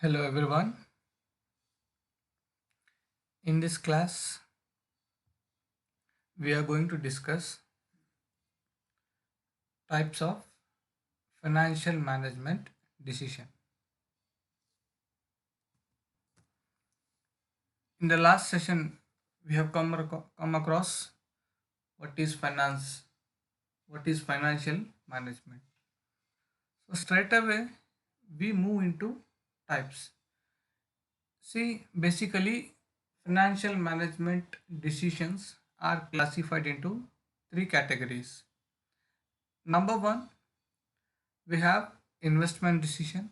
Hello everyone. In this class, we are going to discuss types of financial management decision. In the last session, we have come across what is finance, what is financial management. So straight away, we move into types. See, basically, financial management decisions are classified into three categories. Number one, we have investment decision.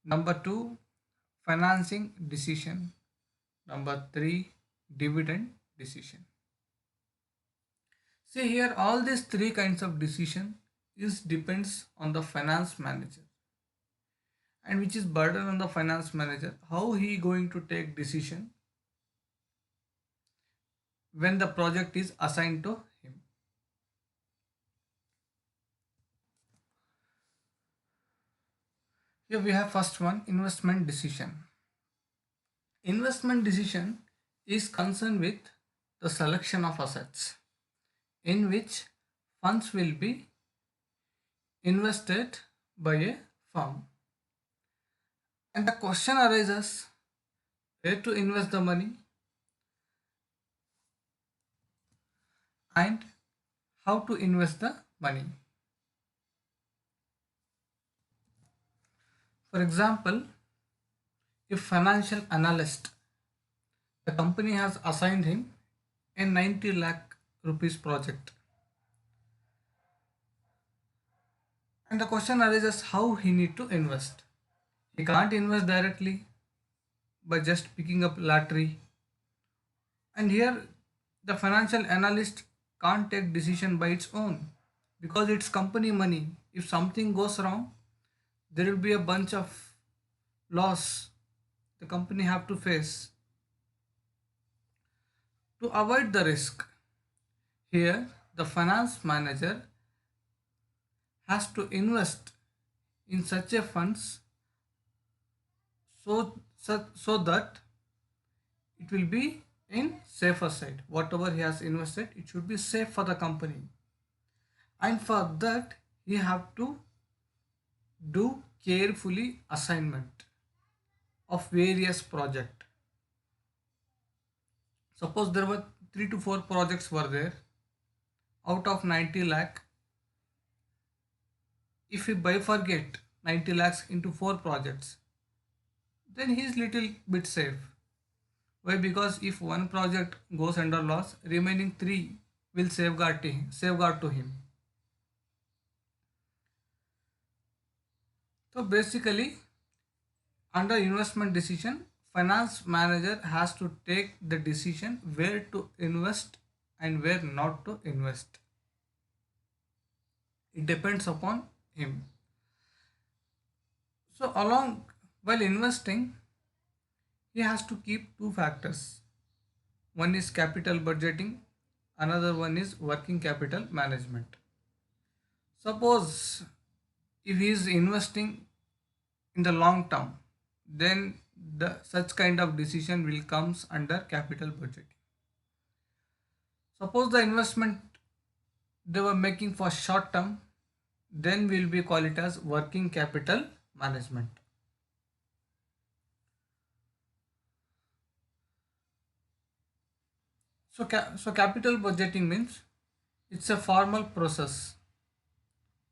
Number two, financing decision. Number three, dividend decision. See here, all these three kinds of decision is depends on the finance manager, and which is burden on the finance manager how he going to take decision when the project is assigned to him. Here we have first one, investment decision. Investment decision is concerned with the selection of assets in which funds will be invested by a firm. And the question arises where to invest the money and how to invest the money. For example, if financial analyst, the company has assigned him a 90 lakh rupees project, and the question arises how he need to invest. He can't invest directly by just picking up lottery, and here the financial analyst can't take decision by its own because it's company money. If something goes wrong, there will be a bunch of loss the company have to face. To avoid the risk, here the finance manager has to invest in such a funds so that it will be in safer side. Whatever he has invested, it should be safe for the company, and for that he have to do carefully assignment of various project. Suppose there were 3 to 4 projects were there out of 90 lakh. If we bifurcate 90 lakhs into 4 projects, then he is little bit safe. Why? Because if one project goes under loss, remaining 3 will safeguard to him. So basically, under investment decision, finance manager has to take the decision where to invest and where not to invest. It depends upon him. So along while investing, he has to keep two factors. One is capital budgeting, another one is working capital management. Suppose if he is investing in the long term, then the such kind of decision will comes under capital budgeting. Suppose the investment they were making for short term, then will be call it as working capital management. So capital budgeting means it's a formal process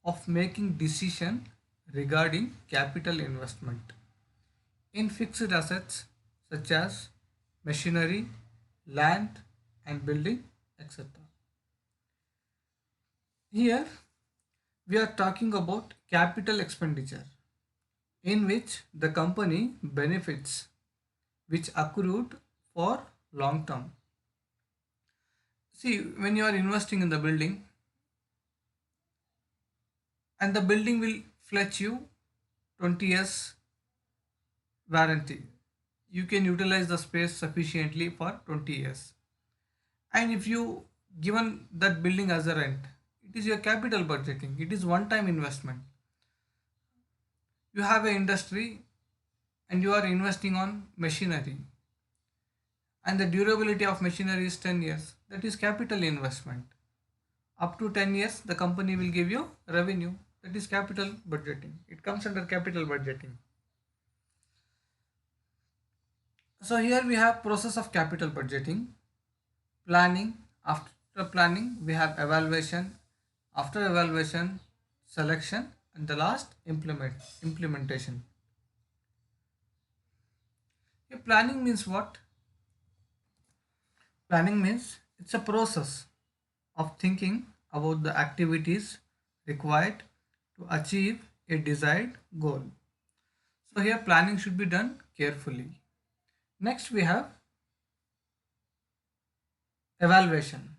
of making decision regarding capital investment in fixed assets such as machinery, land and building, etc. Here we are talking about capital expenditure in which the company benefits which accrued for long term. See, when you are investing in the building and the building will fetch you 20 years warranty, you can utilize the space sufficiently for 20 years. And if you given that building as a rent, it is your capital budgeting, it is one time investment. You have an industry, and you are investing on machinery, and the durability of machinery is 10 years. That is capital investment. Up to 10 years, the company will give you revenue. That is capital budgeting. It comes under capital budgeting. So here we have process of capital budgeting, planning. After planning, we have evaluation. After evaluation, selection, and the last implementation. Here planning means what? Planning means it's a process of thinking about the activities required to achieve a desired goal. So here planning should be done carefully. Next we have evaluation.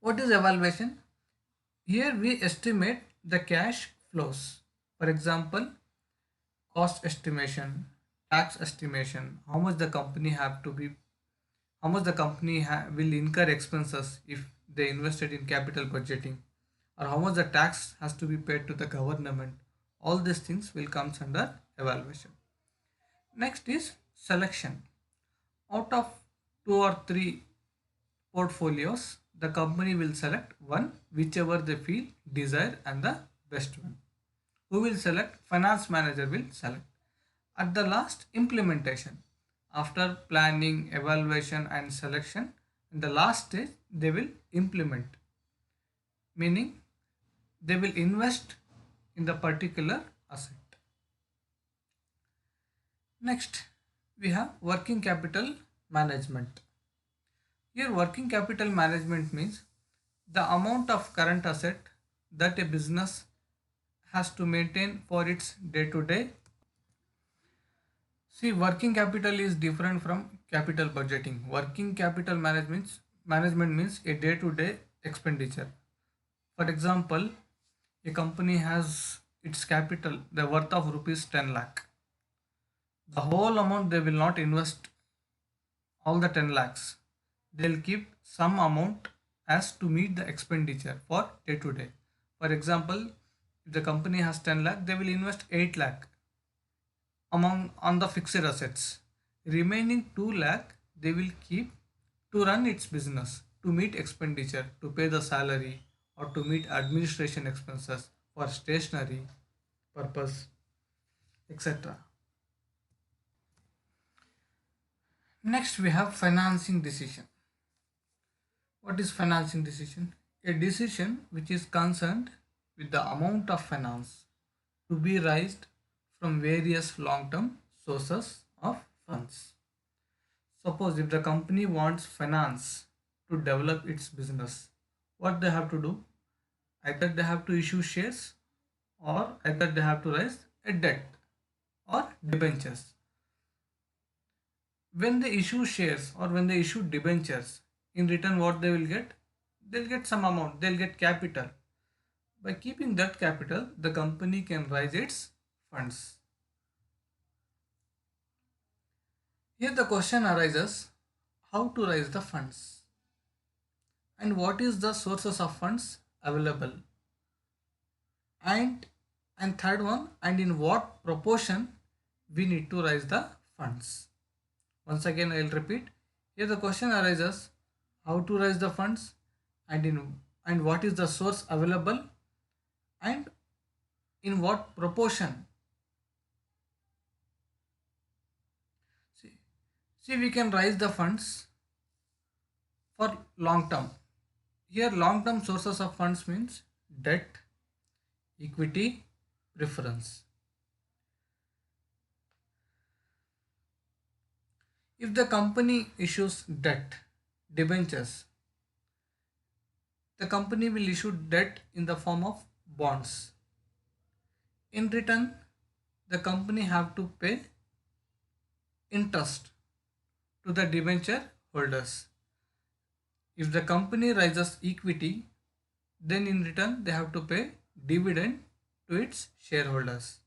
What is evaluation? Here we estimate the cash flows. For example, cost estimation, tax estimation, how much the company will incur expenses if they invested in capital budgeting, or how much the tax has to be paid to the government. All these things will come under evaluation. Next is selection. Out of two or three portfolios, the company will select one whichever they feel desire and the best one. Who will select? Finance manager will select. At the last, implementation. After planning, evaluation and selection, in the last stage they will implement, meaning they will invest in the particular asset. Next, we have working capital management. Here working capital management means the amount of current asset that a business has to maintain for its day to day. See, working capital is different from capital budgeting. Working capital management means a day to day expenditure. For example, a company has its capital the worth of rupees 10 lakh. The whole amount they will not invest all the 10 lakhs. They'll keep some amount as to meet the expenditure for day to day. For example, if the company has 10 lakh, they will invest 8 lakh among on the fixed assets. Remaining 2 lakh they will keep to run its business, to meet expenditure, to pay the salary, or to meet administration expenses for stationery purpose, etc. Next we have financing decision. What is financing decision? A decision which is concerned with the amount of finance to be raised from various long-term sources of funds. Suppose if the company wants finance to develop its business, what they have to do? Either they have to issue shares, or either they have to raise a debt or debentures. When they issue shares or when they issue debentures, in return what they will get? They'll get some amount, they'll get capital. By keeping that capital, the company can raise its funds. Here the question arises, how to raise the funds and what is the sources of funds available, and third one, and in what proportion we need to raise the funds. Once again I will repeat. Here the question arises, how to raise the funds and what is the source available, and in what proportion. See, we can raise the funds for long term. Here long term sources of funds means debt, equity, preference. If the company issues debt, debentures, the company will issue debt in the form of bonds. In return, the company have to pay interest to the debenture holders. If the company raises equity, then in return they have to pay dividend to its shareholders.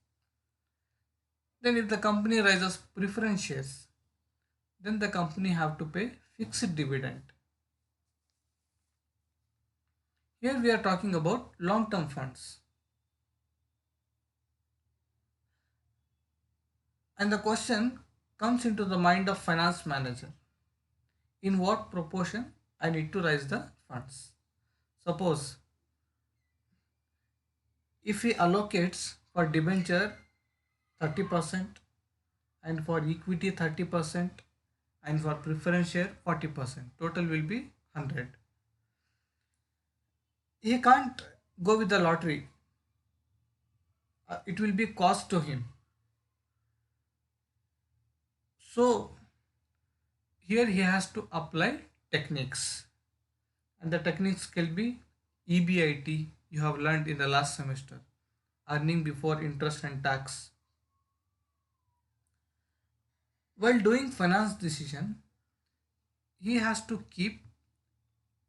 Then if the company raises preference shares, then the company have to pay fixed dividend. Here we are talking about long-term funds. And the question comes into the mind of finance manager. In what proportion I need to raise the funds? Suppose if he allocates for debenture 30% and for equity 30% and for preference share 40%, total will be 100. He can't go with the lottery. It will be cost to him. So here he has to apply techniques, and the techniques can be EBIT, you have learned in the last semester, earning before interest and tax. While doing finance decision, he has to keep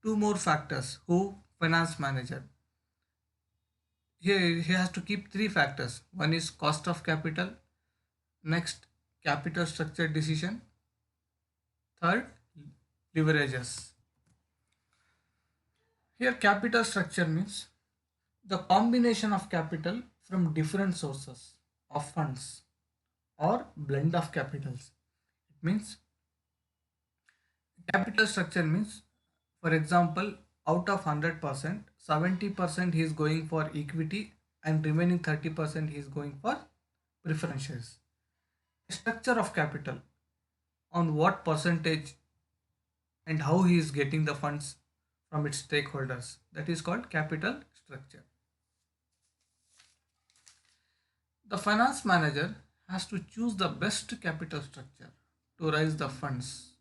two more factors. Who? Finance manager. Here he has to keep three factors. One is cost of capital, next capital structure decision, third leverages. Here capital structure means the combination of capital from different sources of funds or blend of capitals. It means capital structure means, for example, out of 100%, 70% he is going for equity and remaining 30% he is going for preference shares. Structure of capital, on what percentage and how he is getting the funds from its stakeholders. That is called capital structure. The finance manager has to choose the best capital structure to raise the funds,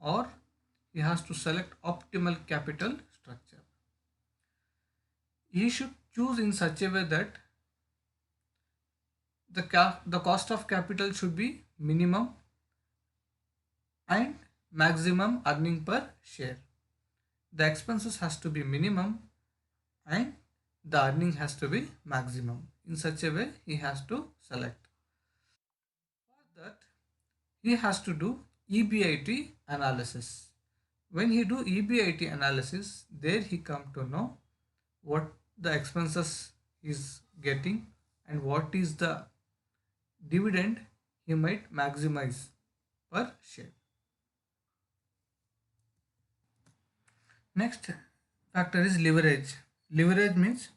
or he has to select optimal capital structure. He should choose in such a way that the cost of capital should be minimum and maximum earning per share. The expenses has to be minimum and the earning has to be maximum. In such a way he has to select. For that he has to do EBIT analysis. When he do EBIT analysis, there he come to know what the expenses is getting and what is the dividend he might maximize per share. Next factor is leverage. Leverage means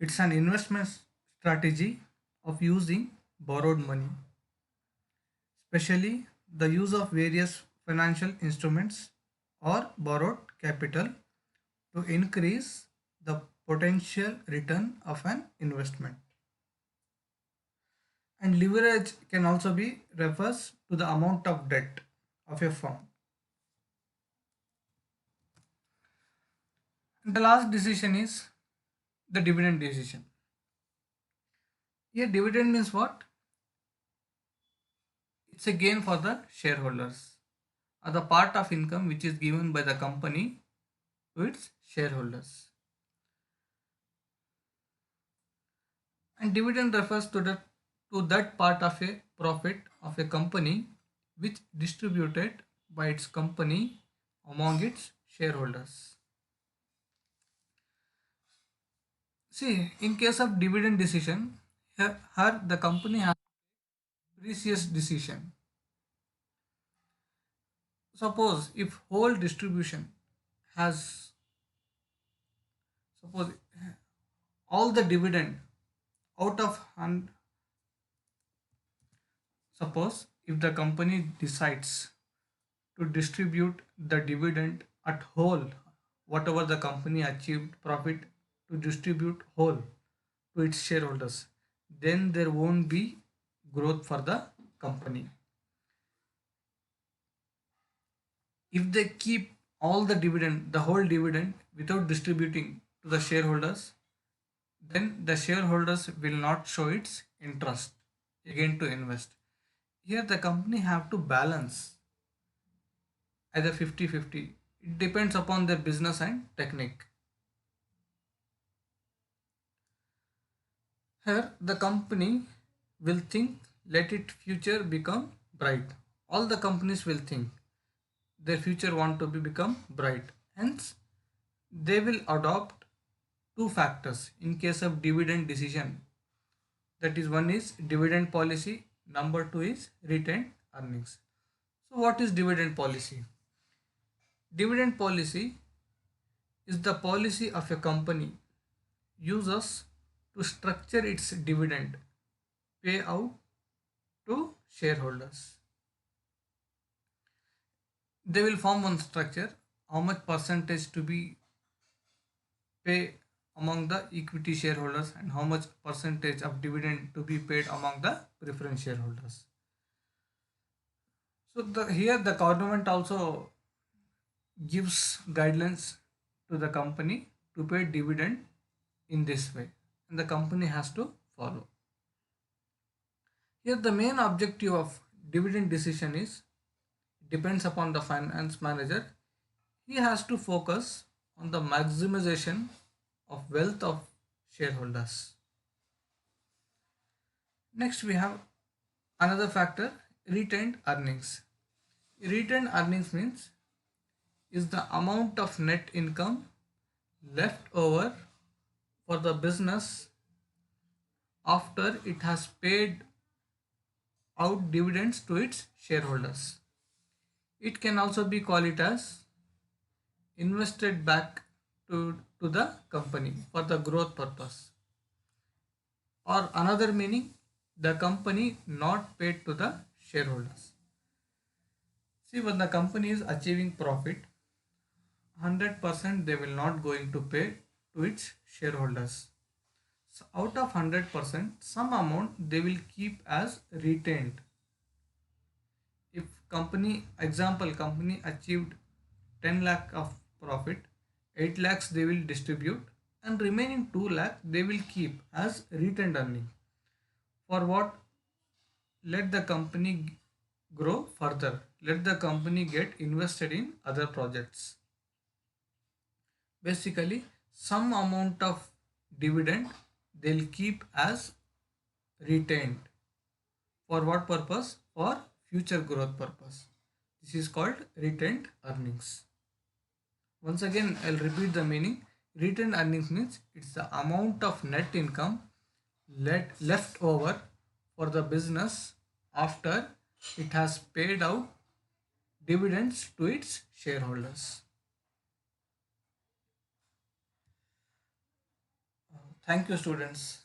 it's an investment strategy of using borrowed money, especially the use of various financial instruments or borrowed capital to increase the potential return of an investment. And leverage can also be refers to the amount of debt of a firm. And the last decision is the dividend decision. Here dividend means what? It's a gain for the shareholders, or the part of income which is given by the company to its shareholders. And dividend refers to that part of a profit of a company which distributed by its company among its shareholders. See, in case of dividend decision, here the company has precious decision. Suppose if whole distribution has, suppose all the dividend out of hand, suppose if the company decides to distribute the dividend at whole, whatever the company achieved profit, to distribute whole to its shareholders, then there won't be growth for the company. If they keep all the dividend, the whole dividend, without distributing to the shareholders, then the shareholders will not show its interest again to invest. Here the company have to balance either 50-50. It depends upon their business and technique. Here the company will think, let it future become bright. All the companies will think their future want to be become bright. Hence they will adopt two factors in case of dividend decision. That is, one is dividend policy Number two is retained earnings. So what is dividend policy? Dividend policy is the policy of a company uses to structure its dividend payout to shareholders. They will form one structure, how much percentage to be pay among the equity shareholders and how much percentage of dividend to be paid among the preference shareholders. So here the government also gives guidelines to the company to pay dividend in this way, and the company has to follow. Here the main objective of dividend decision is depends upon the finance manager. He has to focus on the maximization of wealth of shareholders. Next we have another factor, retained earnings. Retained earnings means is the amount of net income left over for the business after it has paid out dividends to its shareholders. It can also be called it as invested back to the company for the growth purpose. Or another meaning, the company not paid to the shareholders. See, when the company is achieving profit, 100% they will not going to pay to its shareholders. So out of 100%, some amount they will keep as retained. If company achieved 10 lakh of profit, 8 lakhs they will distribute and remaining 2 lakh they will keep as retained earning. For what? Let the company grow further. Let the company get invested in other projects. Basically, some amount of dividend they'll keep as retained. For what purpose? For future growth purpose. This is called retained earnings. Once again, I'll repeat the meaning. Retained earnings means it's the amount of net income left over for the business after it has paid out dividends to its shareholders. Thank you, students.